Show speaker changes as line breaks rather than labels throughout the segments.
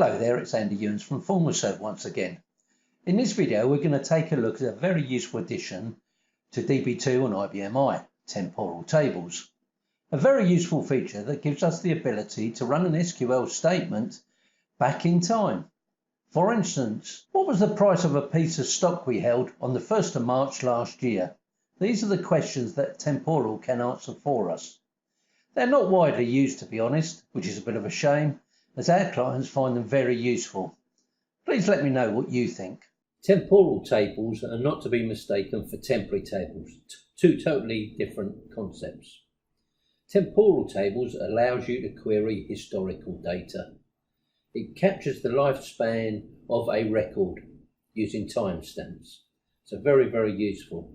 Hello there, it's Andy Ewens from FormaServe once again. In this video we're going to take a look at a very useful addition to Db2 and IBM I, Temporal Tables. A very useful feature that gives us the ability to run an SQL statement back in time. For instance, what was the price of a piece of stock we held on the 1st of March last year? These are the questions that Temporal can answer for us. They're not widely used, to be honest, which is a bit of a shame, as our clients find them very useful. Please let me know what you think.
Temporal tables are not to be mistaken for temporary tables, two totally different concepts. Temporal tables allows you to query historical data. It captures the lifespan of a record using timestamps. So very, very useful.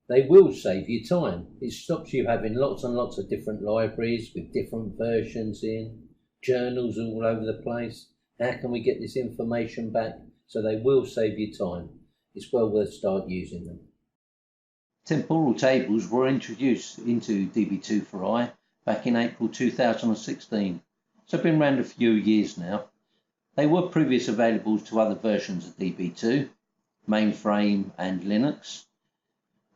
They will save you time. It stops you having lots and lots of different libraries with different versions in, journals all over the place. How can we get this information back? So they will save you time. It's well worth start using them.
Temporal tables were introduced into Db2 for I back in April 2016, so been around a few years now. They were previously available to other versions of Db2, mainframe and Linux,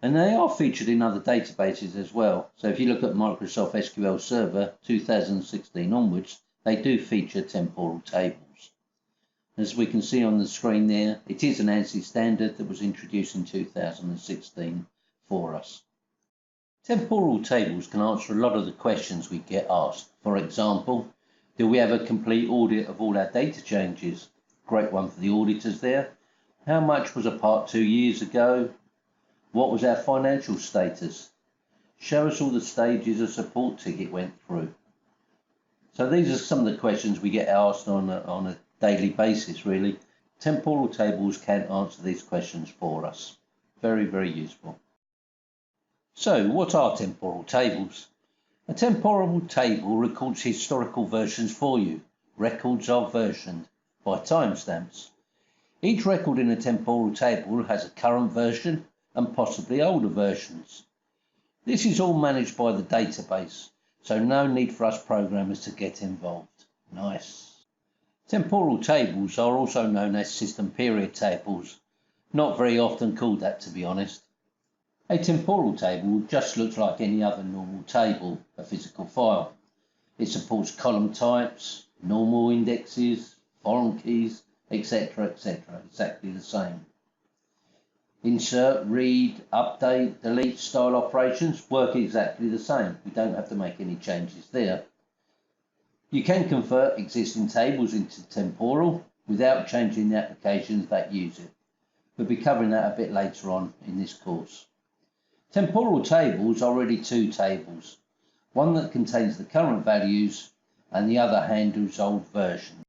and they are featured in other databases as well. So if you look at Microsoft SQL Server 2016 onwards, they do feature temporal tables. As we can see on the screen there, it is an ANSI standard that was introduced in 2016 for us. Temporal tables can answer a lot of the questions we get asked. For example, do we have a complete audit of all our data changes? Great one for the auditors there. How much was a part 2 years ago? What was our financial status? Show us all the stages a support ticket went through. So these are some of the questions we get asked on a daily basis, really. Temporal tables can answer these questions for us. Very, very useful. So what are temporal tables? A temporal table records historical versions for you. Records are versioned by timestamps. Each record in a temporal table has a current version and possibly older versions. This is all managed by the database, so no need for us programmers to get involved. Nice. Temporal tables are also known as system period tables. Not very often called that, to be honest. A temporal table just looks like any other normal table, a physical file. It supports column types, normal indexes, foreign keys, etc., etc. Exactly the same. Insert, read, update, delete style operations work exactly the same. We don't have to make any changes there. You can convert existing tables into temporal without changing the applications that use it. We'll be covering that a bit later on in this course. Temporal tables are really two tables, one that contains the current values and the other handles old versions.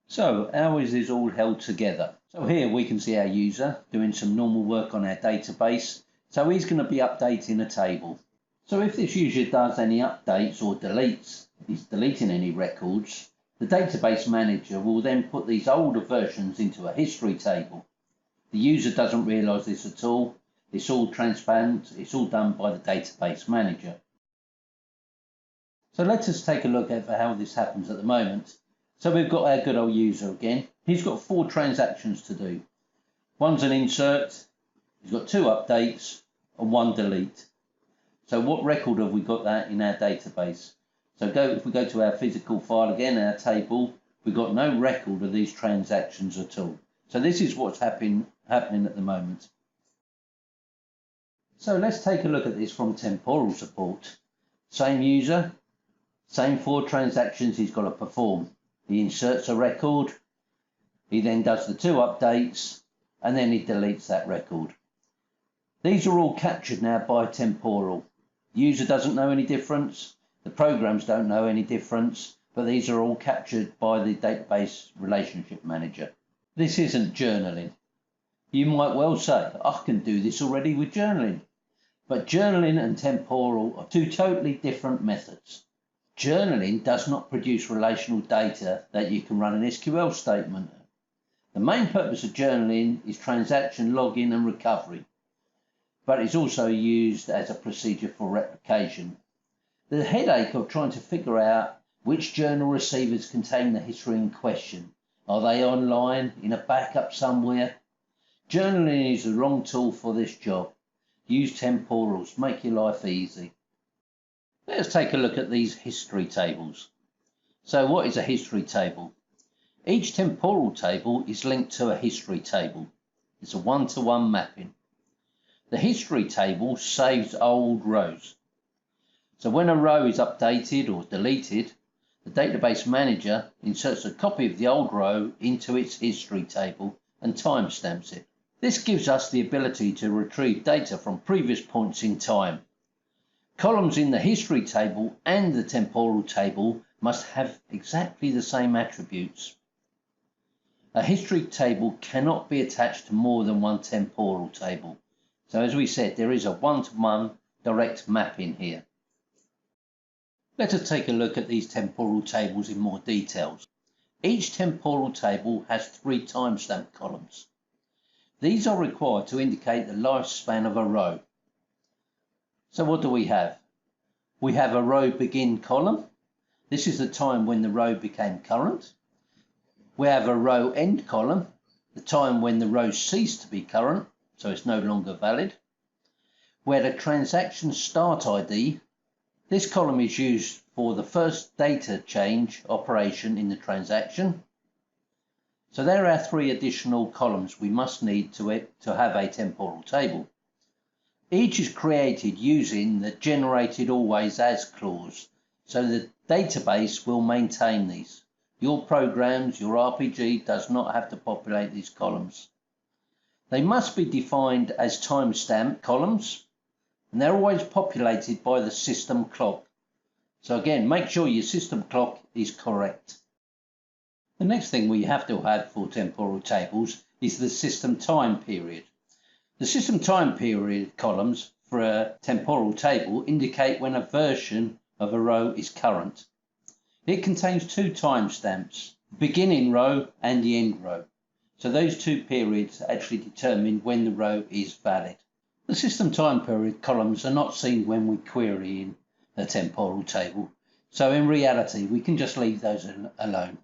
So how is this all held together? So here we can see our user doing some normal work on our database. So he's going to be updating a table. So if this user does any updates or deletes, he's deleting any records, the database manager will then put these older versions into a history table. The user doesn't realize this at all. It's all transparent. It's all done by the database manager. So let us take a look at how this happens at the moment. So we've got our good old user again. He's got 4 transactions to do. One's an insert, he's got 2 updates and 1 delete. So what record have we got that in our database? So if we go to our physical file again, our table, we've got no record of these transactions at all. So this is what's happening at the moment. So let's take a look at this from temporal support. Same user, same 4 transactions he's got to perform. He inserts a record, he then does the 2 updates, and then he deletes that record. These are all captured now by temporal. The user doesn't know any difference, the programs don't know any difference, but these are all captured by the database relationship manager. This isn't journaling. You might well say, I can do this already with journaling. But journaling and temporal are 2 totally different methods. Journaling does not produce relational data that you can run an SQL statement. The main purpose of journaling is transaction logging and recovery, but it's also used as a procedure for replication. The headache of trying to figure out which journal receivers contain the history in question Are they online, in a backup somewhere? Journaling is the wrong tool for this job. Use temporals, make your life easy. Let's take a look at these history tables. So what is a history table? Each temporal table is linked to a history table. It's a one-to-one mapping. The history table saves old rows. So when a row is updated or deleted, the database manager inserts a copy of the old row into its history table and timestamps it. This gives us the ability to retrieve data from previous points in time. Columns in the history table and the temporal table must have exactly the same attributes. A history table cannot be attached to more than one temporal table. So as we said, there is a one-to-one direct mapping here. Let us take a look at these temporal tables in more details. Each temporal table has 3 timestamp columns. These are required to indicate the lifespan of a row. So what do we have? We have a row begin column. This is the time when the row became current. We have a row end column, the time when the row ceased to be current, so it's no longer valid. We had a transaction start ID. This column is used for the first data change operation in the transaction. So there are 3 additional columns we must need to have a temporal table. Each is created using the generated always as clause, so the database will maintain these. Your programs, your RPG does not have to populate these columns. They must be defined as timestamp columns, and they're always populated by the system clock. So again, make sure your system clock is correct. The next thing we have to have for temporal tables is the system time period. The system time period columns for a temporal table indicate when a version of a row is current. It contains 2 timestamps, the beginning row and the end row. So those 2 periods actually determine when the row is valid. The system time period columns are not seen when we query in a temporal table. So in reality, we can just leave those alone.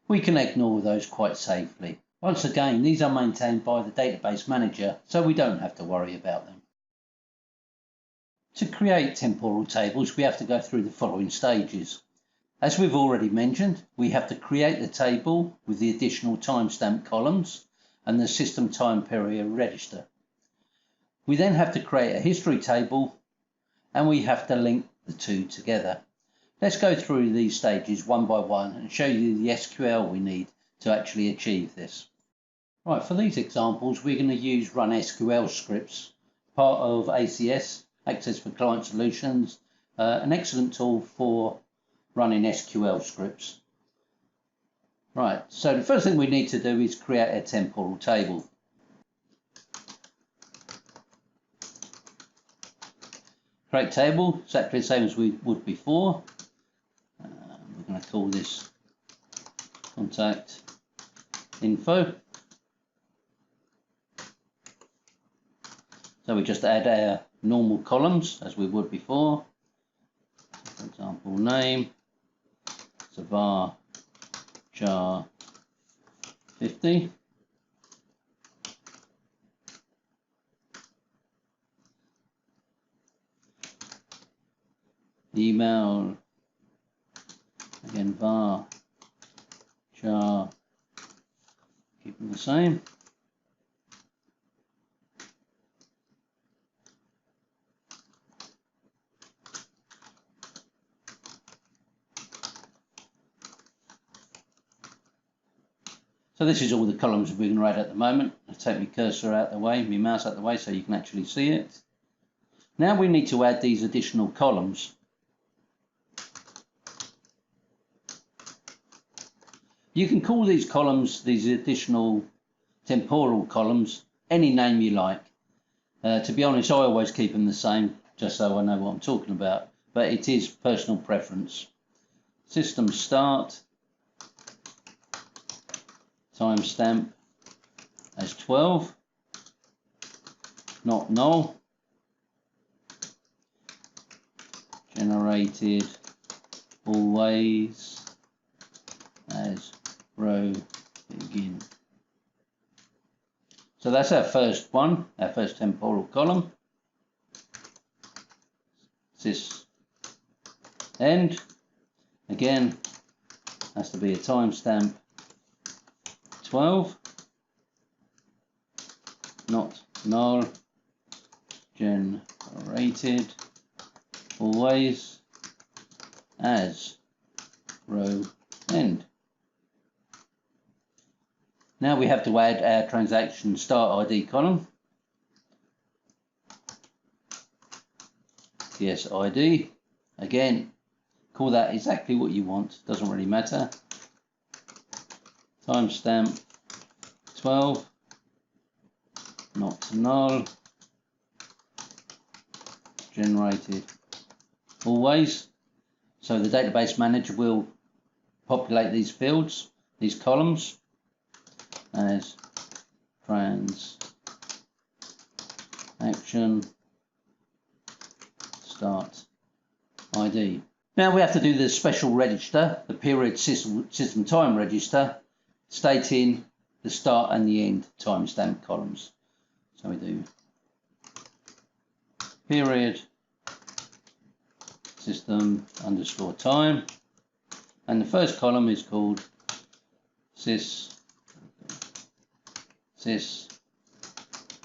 We can ignore those quite safely. Once again, these are maintained by the database manager, so we don't have to worry about them. To create temporal tables, we have to go through the following stages. As we've already mentioned, we have to create the table with the additional timestamp columns and the system time period register. We then have to create a history table, and we have to link the 2 together. Let's go through these stages one by one and show you the SQL we need to actually achieve this. Right, for these examples, we're going to use Run SQL scripts, part of ACS, Access for Client Solutions, an excellent tool for running SQL scripts. Right, so the first thing we need to do is create a temporal table. Create table, exactly the same as we would before. We're going to call this contact info. So we just add our normal columns as we would before. For example, name, var jar 50. Email, again var jar, keep them the same. So this is all the columns we're going to add at the moment. I'll take my cursor out the way, my mouse out the way so you can actually see it. Now we need to add these additional columns. You can call these columns, these additional temporal columns, any name you like. To be honest, I always keep them the same, just so I know what I'm talking about, but it is personal preference. System start, timestamp as 12, not null, generated always as row begin. So that's our first one, our first temporal column. Sys end. Again, has to be a timestamp 12, not null, generated always as row end. Now we have to add our transaction start ID column. TS ID. Again, call that exactly what you want, doesn't really matter. Timestamp 12, not null, generated always. So the database manager will populate these fields, these columns, as transaction start ID. Now we have to do the special register, the period system time register, stating the start and the end timestamp columns. So we do period system underscore time, and the first column is called sys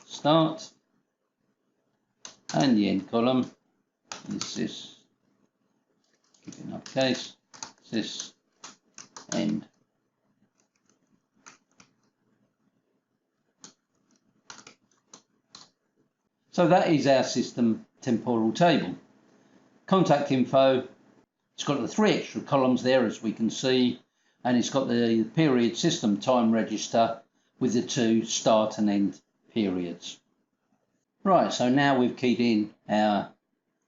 start, and the end column is sys, keep it in uppercase, sys end. So that is our system temporal table. Contact info, it's got the 3 extra columns there as we can see, and it's got the period system time register with the 2 start and end periods. Right, so now we've keyed in our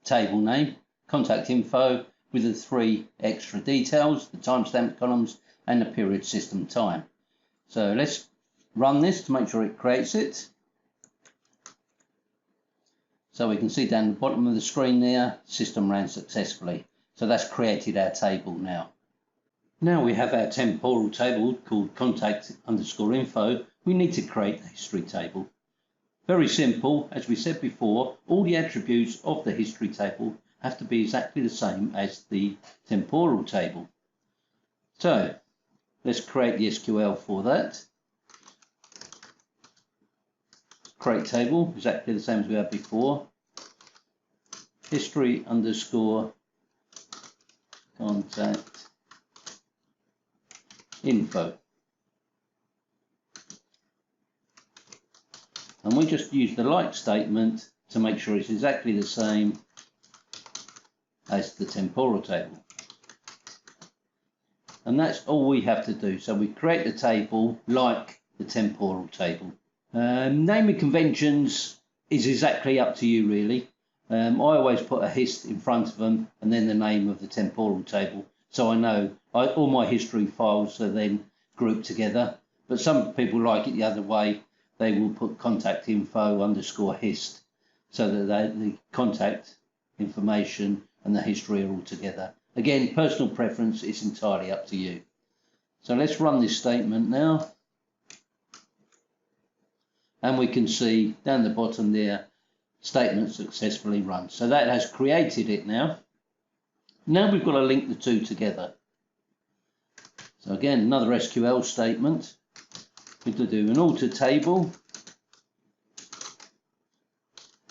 table name, contact info, with the 3 extra details, the timestamp columns and the period system time. So let's run this to make sure it creates it. So we can see down the bottom of the screen there, system ran successfully. So that's created our table now. Now we have our temporal table called contact underscore info. We need to create the history table. Very simple, as we said before, all the attributes of the history table have to be exactly the same as the temporal table. So let's create the SQL for that. Create table, exactly the same as we had before. History underscore contact info. And we just use the like statement to make sure it's exactly the same as the temporal table. And that's all we have to do. So we create the table like the temporal table. Naming conventions is exactly up to you really. I always put a hist in front of them and then the name of the temporal table, so I know all my history files are then grouped together. But some people like it the other way. They will put contact info underscore hist so that the contact information and the history are all together. Again, personal preference is entirely up to you. So let's run this statement now. And we can see down the bottom there, statement successfully run. So that has created it now. Now we've got to link the two together. So again, another SQL statement. We're going to do an alter table,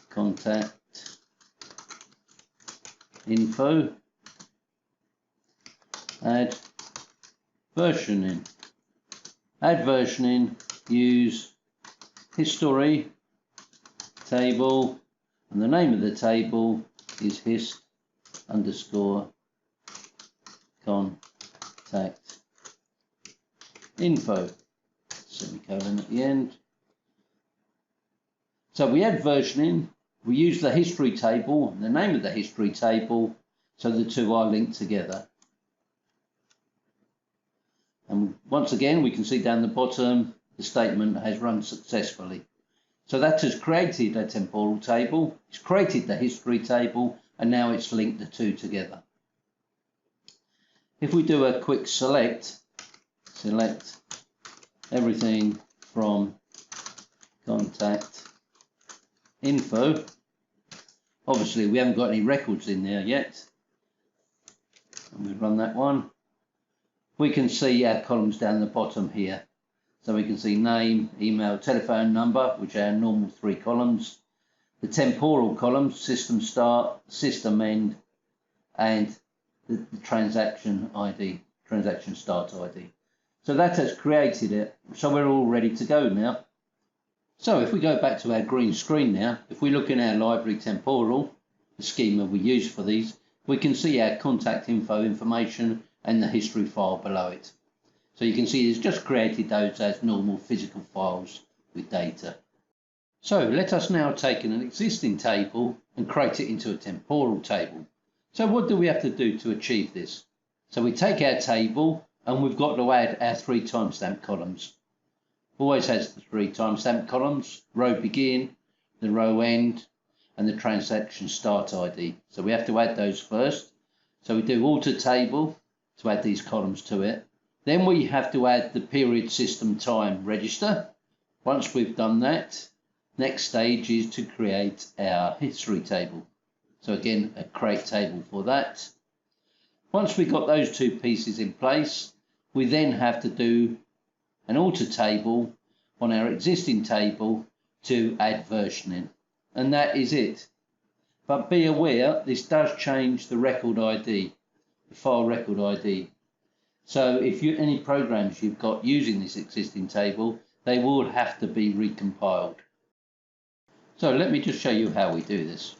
contact info, add versioning. Add versioning, use history table, and the name of the table is hist underscore contact info, semicolon at the end. So we add versioning, we use the history table and the name of the history table, so the two are linked together. And once again, we can see down the bottom, the statement has run successfully. So that has created a temporal table, it's created the history table, and now it's linked the two together. If we do a quick select everything from contact info. Obviously we haven't got any records in there yet. And we run that one. We can see our columns down the bottom here. So we can see name, email, telephone number, which are our normal 3 columns. The temporal columns, system start, system end, and the transaction ID, transaction start ID. So that has created it. So we're all ready to go now. So if we go back to our green screen now, if we look in our library temporal, the schema we use for these, we can see our contact info information and the history file below it. So you can see it's just created those as normal physical files with data. So let us now take an existing table and create it into a temporal table. So what do we have to do to achieve this? So we take our table and we've got to add our 3 timestamp columns. Always has the 3 timestamp columns, row begin, the row end, and the transaction start ID. So we have to add those first. So we do alter table to add these columns to it. Then we have to add the period system time register. Once we've done that, next stage is to create our history table. So again, a create table for that. Once we've got those 2 pieces in place, we then have to do an alter table on our existing table to add versioning. And that is it. But be aware, this does change the record ID, the file record ID. So if any programs you've got using this existing table, they will have to be recompiled. So let me just show you how we do this.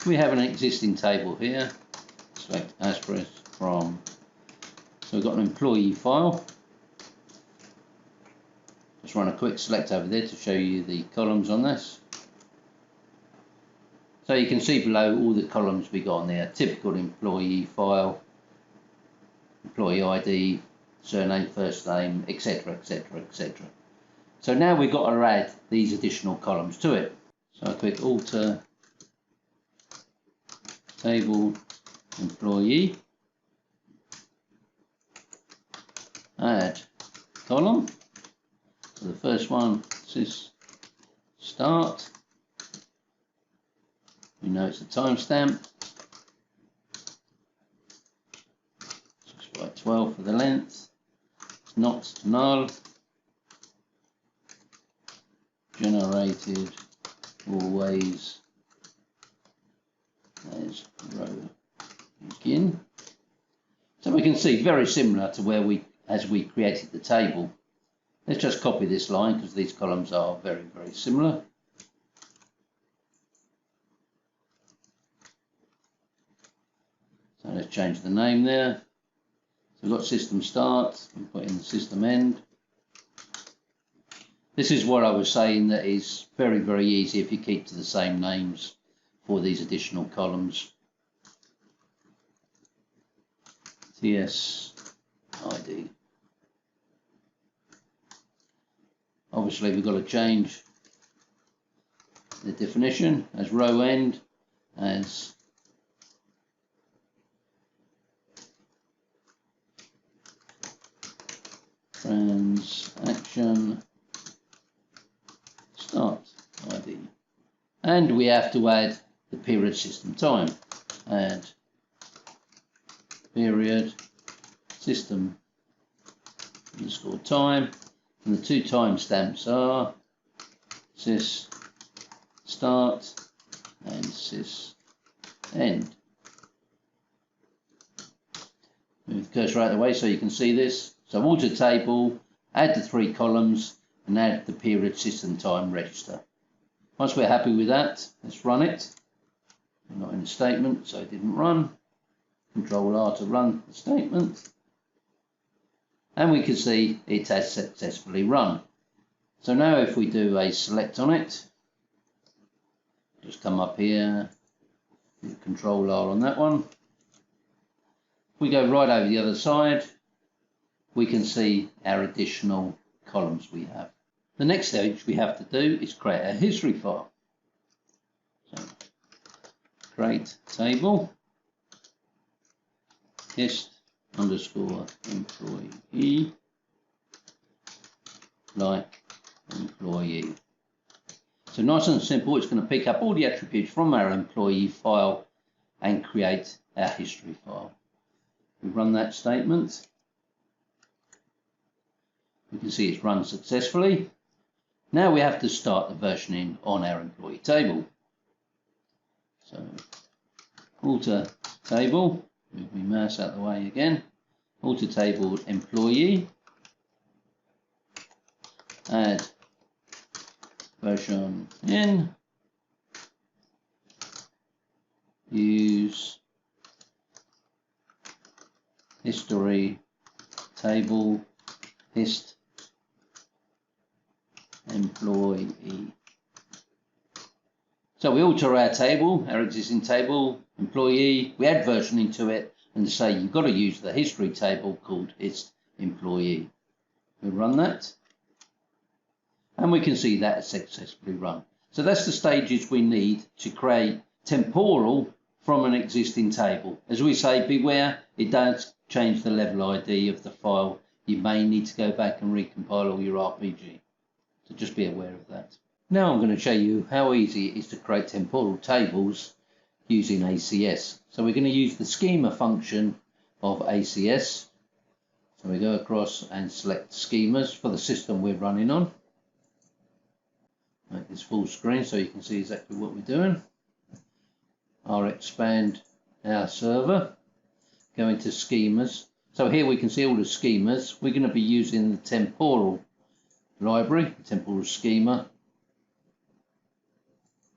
We have an existing table here. Select asterisk from. So we've got an employee file. Just run a quick select over there to show you the columns on this. So you can see below all the columns we got on there. Typical employee file, employee ID, surname, first name, etc, etc, etc. So now we've got to add these additional columns to it. So a quick alter table employee, add column. So the first one is start. We know it's a timestamp. 6x12 for the length. It's not null. Generated always as row begin. So we can see very similar to as we created the table. Let's just copy this line because these columns are very, very similar. So let's change the name there. So we've got system start, we put in the system end. This is what I was saying, that is very, very easy if you keep to the same names for these additional columns. TS ID. Obviously we've got to change the definition as row end, as transaction start ID. And we have to add the period system time. Add period system underscore time. And the 2 timestamps are sys start and sys end. Move the cursor out of the way so you can see this. So alter table, add the 3 columns, and add the period system time register. Once we're happy with that, let's run it. We're not in the statement, so it didn't run. Control R to run the statement. And we can see it has successfully run. So now if we do a select on it, just come up here, Control R on that one. We go right over the other side, we can see our additional columns we have. The next stage we have to do is create a history file. So create table hist underscore employee like employee. So nice and simple, it's going to pick up all the attributes from our employee file and create our history file. We run that statement. We can see it's run successfully. Now we have to start the versioning on our employee table. So alter table, move my mouse out of the way again, alter table employee, add version in, use history table hist employee. So we alter our table, our existing table, employee, we add versioning to it and say you've got to use the history table called hist employee. We run that and we can see that has successfully run. So that's the stages we need to create temporal from an existing table. As we say, beware, it does change the level ID of the file. You may need to go back and recompile all your RPG. So just be aware of that. Now I'm going to show you how easy it is to create temporal tables using ACS. So we're going to use the schema function of ACS. So we go across and select schemas for the system we're running on. Make this full screen so you can see exactly what we're doing. I'll expand our server, go into schemas. So here we can see all the schemas. We're going to be using the temporal library, temporal schema.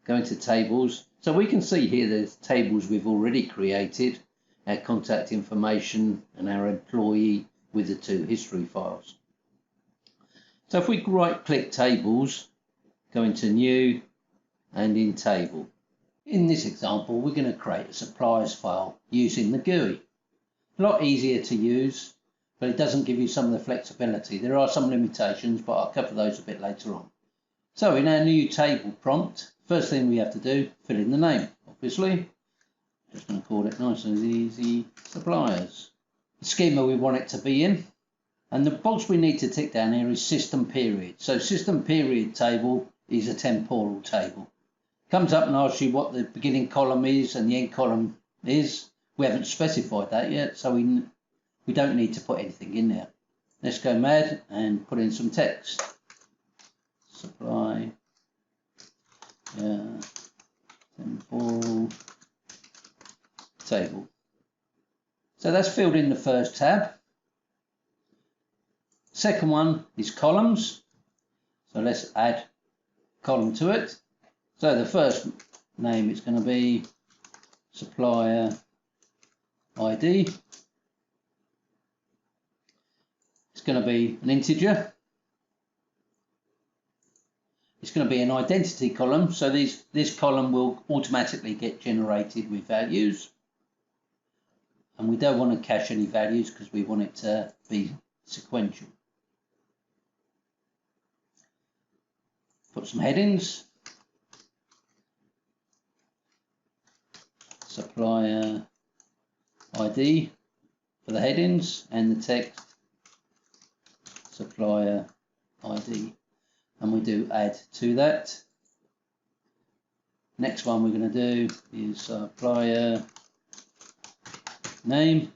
Go into tables. So we can see here the tables we've already created, our contact information and our employee with the two history files. So if we right click tables, go into new and in table. In this example, we're going to create a suppliers file using the GUI. A lot easier to use, but it doesn't give you some of the flexibility. There are some limitations, but I'll cover those a bit later on. So in our new table prompt, first thing we have to do, fill in the name, obviously. Just going to call it nice and easy, suppliers. The schema we want it to be in. And the box we need to tick down here is system period. So system period table is a temporal table. Comes up and asks you what the beginning column is and the end column is. We haven't specified that yet, so we don't need to put anything in there. Let's go mad and put in some text. Supply temporal table. So that's filled in the first tab. Second one is columns. So let's add column to it. So the first name is going to be supplier ID. It's going to be an integer. It's going to be an identity column, so this column will automatically get generated with values. And we don't want to cache any values because we want it to be sequential. Put some headings. Supplier ID for the headings and the text supplier ID. And we do add to that. Next one we're going to do is supplier name.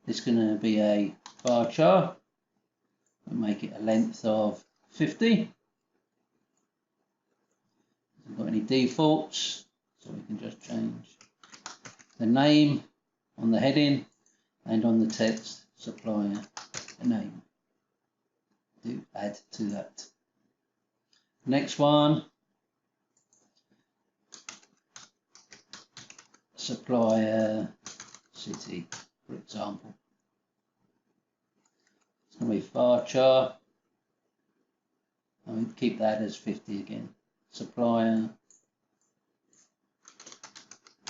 It's going to be a bar chart. We'll make it a length of 50. Haven't got any defaults, so we can just change the name on the heading and on the text supplier name. Do add to that. Next one, supplier city, for example. It's going to be varchar, and we keep that as 50 again. Supplier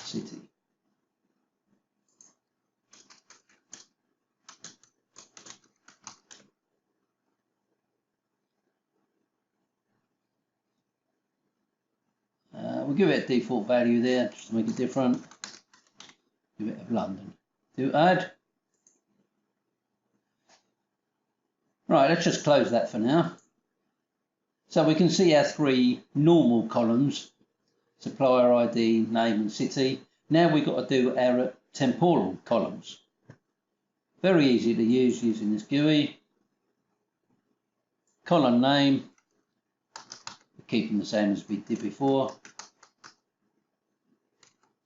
city. We'll give it a default value there just to make it different. Give it of London. Do add. Right, let's just close that for now. So we can see our three normal columns, supplier ID, name and city. Now we've got to do our temporal columns. Very easy to use using this GUI. Column name, keep them the same as we did before.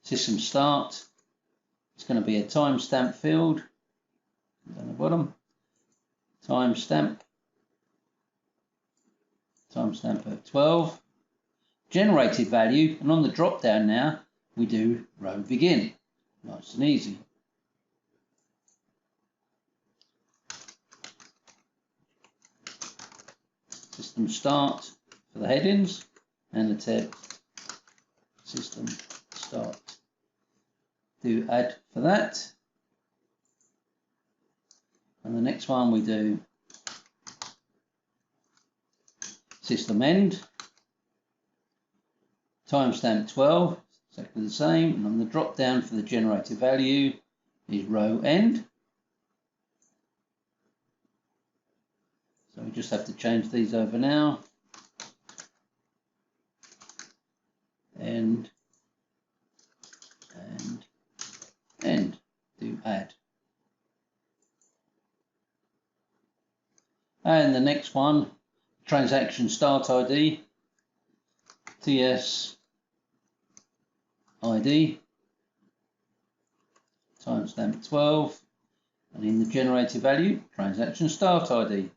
System start, it's going to be a timestamp field down the bottom. Timestamp at 12. Generated value, and on the drop down now we do row begin. Nice and easy. System start for the headings and the text. System start. Do add for that. And the next one we do system end. Timestamp 12, exactly the same. And on the drop down for the generated value is row end. So we just have to change these over now. End. Do add. And the next one, transaction start ID, TS ID, timestamp 12, and in the generated value, transaction start ID.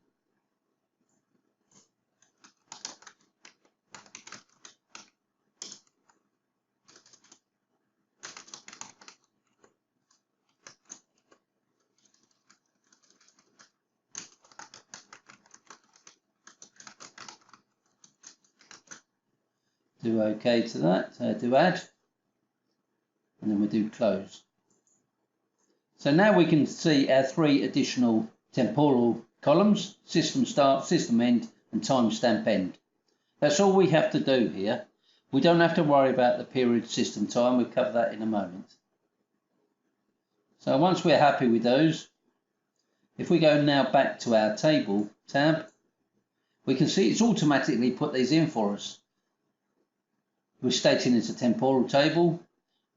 Do OK to that, do add, and then we do close. So now we can see our three additional temporal columns, system start, system end, and timestamp end. That's all we have to do here. We don't have to worry about the period system time, we'll cover that in a moment. So once we're happy with those, if we go now back to our table tab, we can see it's automatically put these in for us. We're stating it's a temporal table.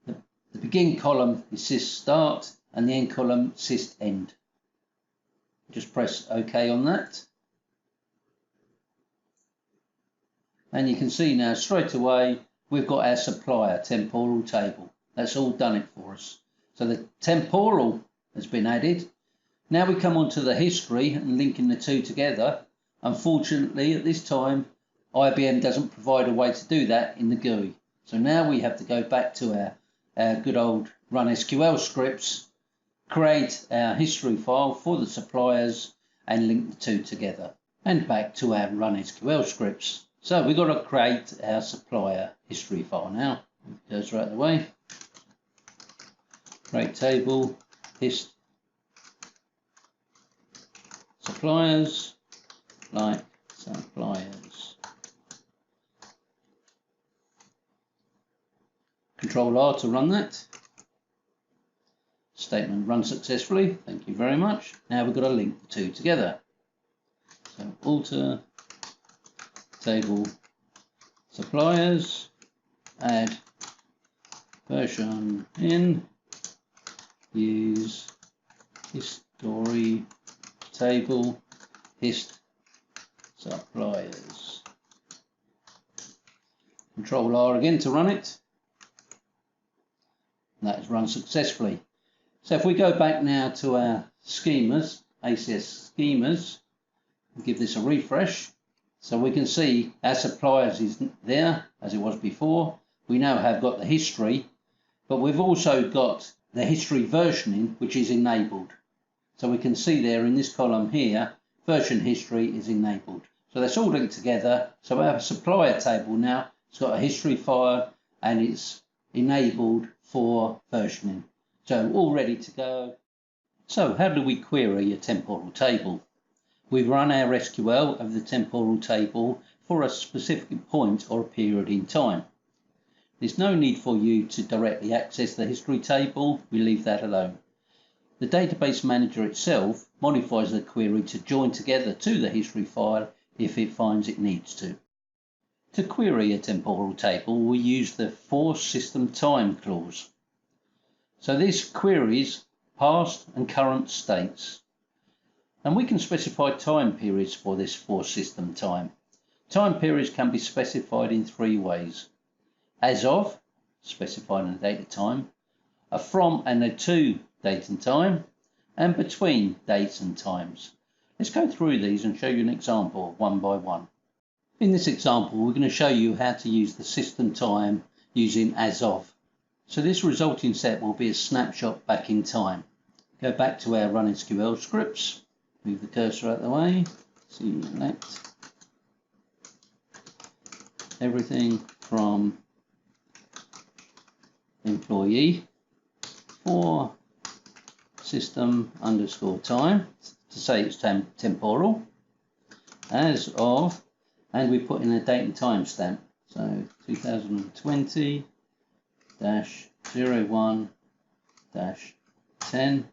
The begin column is sys start and the end column sys end. Just press OK on that. And you can see now straight away we've got our supplier temporal table. That's all done it for us. So the temporal has been added. Now we come on to the history and linking the two together. Unfortunately at this time IBM doesn't provide a way to do that in the GUI. So now we have to go back to our good old run SQL scripts, create our history file for the suppliers and link the two together. And back to our run SQL scripts. So we've got to create our supplier history file now. It goes right away. Create table, hist, suppliers, like suppliers. Control R to run that. Statement run successfully. Thank you very much. Now we've got to link the two together. So alter table suppliers, add version in, use history table hist suppliers. Control R again to run it. That is run successfully. So if we go back now to our schemas, ACS schemas, and give this a refresh, so we can see our suppliers is there as it was before. We now have got the history, but we've also got the history versioning, which is enabled. So we can see there in this column here, version history is enabled. So that's all linked together. So our supplier table now, it's got a history file and it's enabled for versioning. So all ready to go. So how do we query a temporal table? We run our SQL of the temporal table for a specific point or a period in time. There's no need for you to directly access the history table, we leave that alone. The database manager itself modifies the query to join together to the history file if it finds it needs to. To query a temporal table, we use the ForSystemTime clause. So this queries past and current states. And we can specify time periods for this ForSystemTime. Time periods can be specified in three ways. As of, specified in the date and time, a from and a to date and time, and between dates and times. Let's go through these and show you an example one by one. In this example, we're going to show you how to use the system time using as of. So this resulting set will be a snapshot back in time. Go back to our run SQL scripts, move the cursor out of the way, select everything from employee for system underscore time to say it's temporal as of, and we put in a date and time stamp, so 2020 -01 -10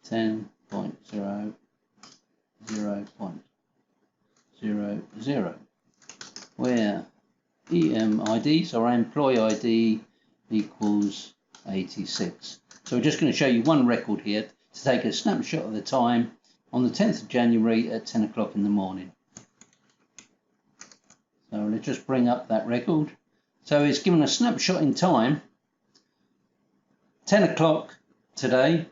10.00.00, where EMID, so our employee ID, equals 86. So we're just going to show you one record here to take a snapshot of the time on the 10th of January at 10 o'clock in the morning. So let's just bring up that record. So it's given a snapshot in time, 10 o'clock today,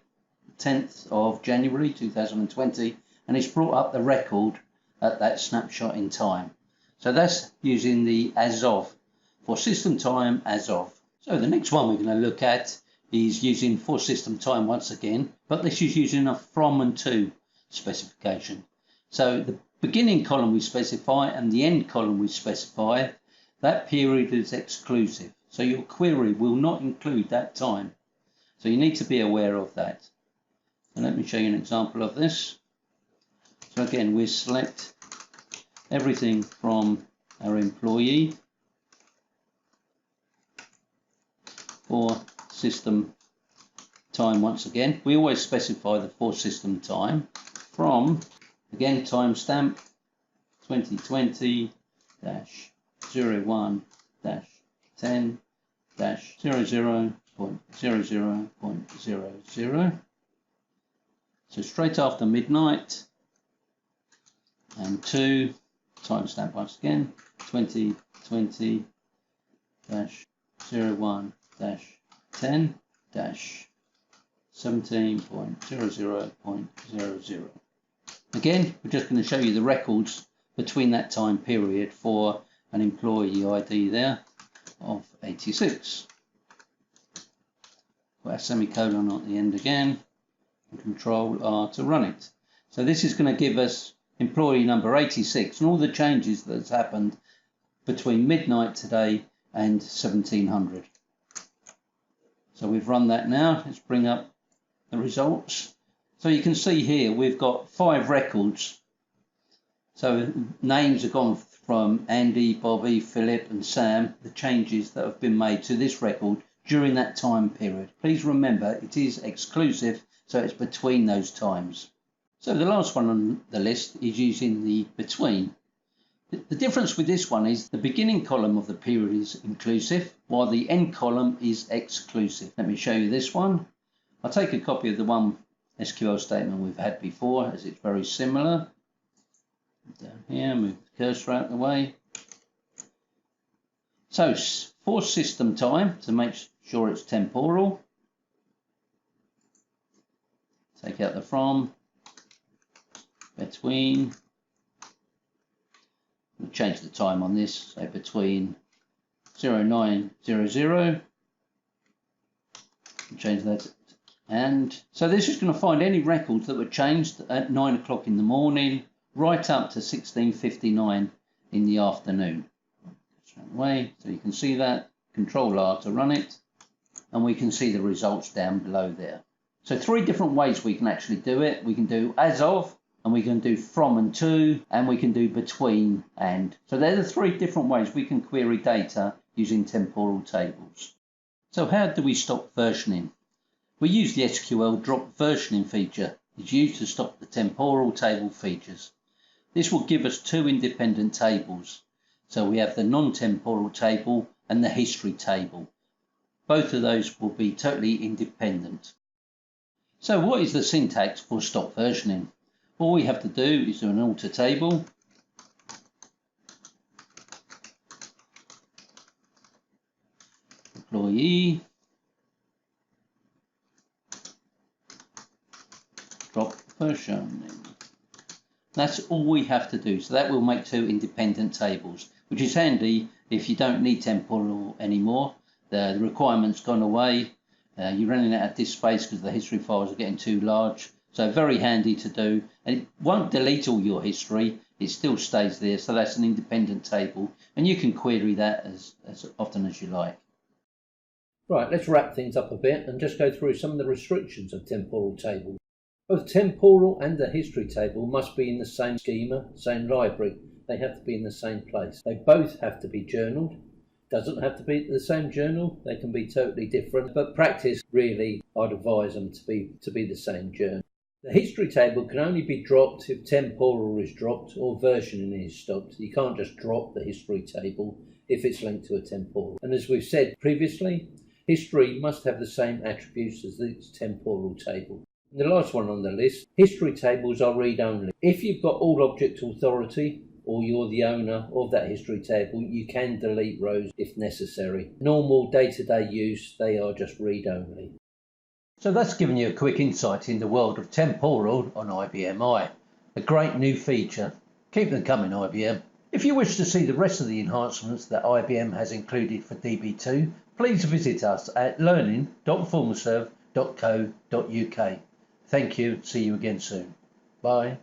10th of January 2020, and it's brought up the record at that snapshot in time. So that's using the as of, for system time as of. So the next one we're going to look at is using for system time once again, but this is using a from and to specification. So the beginning column we specify and the end column we specify, that period is exclusive. So your query will not include that time. So you need to be aware of that. So let me show you an example of this. So again, we select everything from our employee for system time once again. We always specify the for system time from, again, timestamp 2020 -01 -10 -00.00.00. So straight after midnight, and to timestamp once again 2020 -01 -10 -17.00.00. Again, we're just going to show you the records between that time period for an employee ID there of 86. Put a semicolon at the end again, and Control R to run it. So this is going to give us employee number 86 and all the changes that's happened between midnight today and 1700. So we've run that now. Let's bring up the results. So you can see here we've got 5 records. So names have gone from Andy, Bobby, Philip and Sam, the changes that have been made to this record during that time period. Please remember it is exclusive, so it's between those times. So the last one on the list is using the between. The difference with this one is the beginning column of the period is inclusive, while the end column is exclusive. Let me show you this one. I'll take a copy of the one SQL statement we've had before, as it's very similar. Down here, move the cursor out of the way. So for system time, to make sure it's temporal, take out the from, between. We'll change the time on this, so between 0900, change that, and so this is going to find any records that were changed at 9 o'clock in the morning right up to 16:59 in the afternoon. Way, so you can see that. Control R to run it, and we can see the results down below there. So 3 different ways we can actually do it. We can do as of, and we can do from and to, and we can do between and. So they're the 3 different ways we can query data using temporal tables. So how do we stop versioning? We use the SQL drop versioning feature. It's used to stop the temporal table features. This will give us two independent tables. So we have the non-temporal table and the history table. Both of those will be totally independent. So what is the syntax for stop versioning? All we have to do is do an alter table, employee, drop versioning. That's all we have to do. So that will make two independent tables, which is handy if you don't need temporal anymore. The requirement's gone away. You're running out of disk space because the history files are getting too large. So very handy to do. And it won't delete all your history. It still stays there. So that's an independent table. And you can query that as often as you like.
Right, let's wrap things up a bit and just go through some of the restrictions of temporal tables. Both temporal and the history table must be in the same schema, same library. They have to be in the same place. They both have to be journaled. Doesn't have to be the same journal. They can be totally different. But practice, really, I'd advise them to be the same journal. The history table can only be dropped if temporal is dropped or versioning is stopped. You can't just drop the history table if it's linked to a temporal. And as we've said previously, history must have the same attributes as the temporal table. And the last one on the list, history tables are read-only. If you've got all object authority or you're the owner of that history table, you can delete rows if necessary. Normal day-to-day use, they are just read-only.
So that's given you a quick insight in the world of temporal on IBM i. A great new feature. Keep them coming, IBM. If you wish to see the rest of the enhancements that IBM has included for DB2, please visit us at learning.formaserve.co.uk. Thank you. See you again soon. Bye.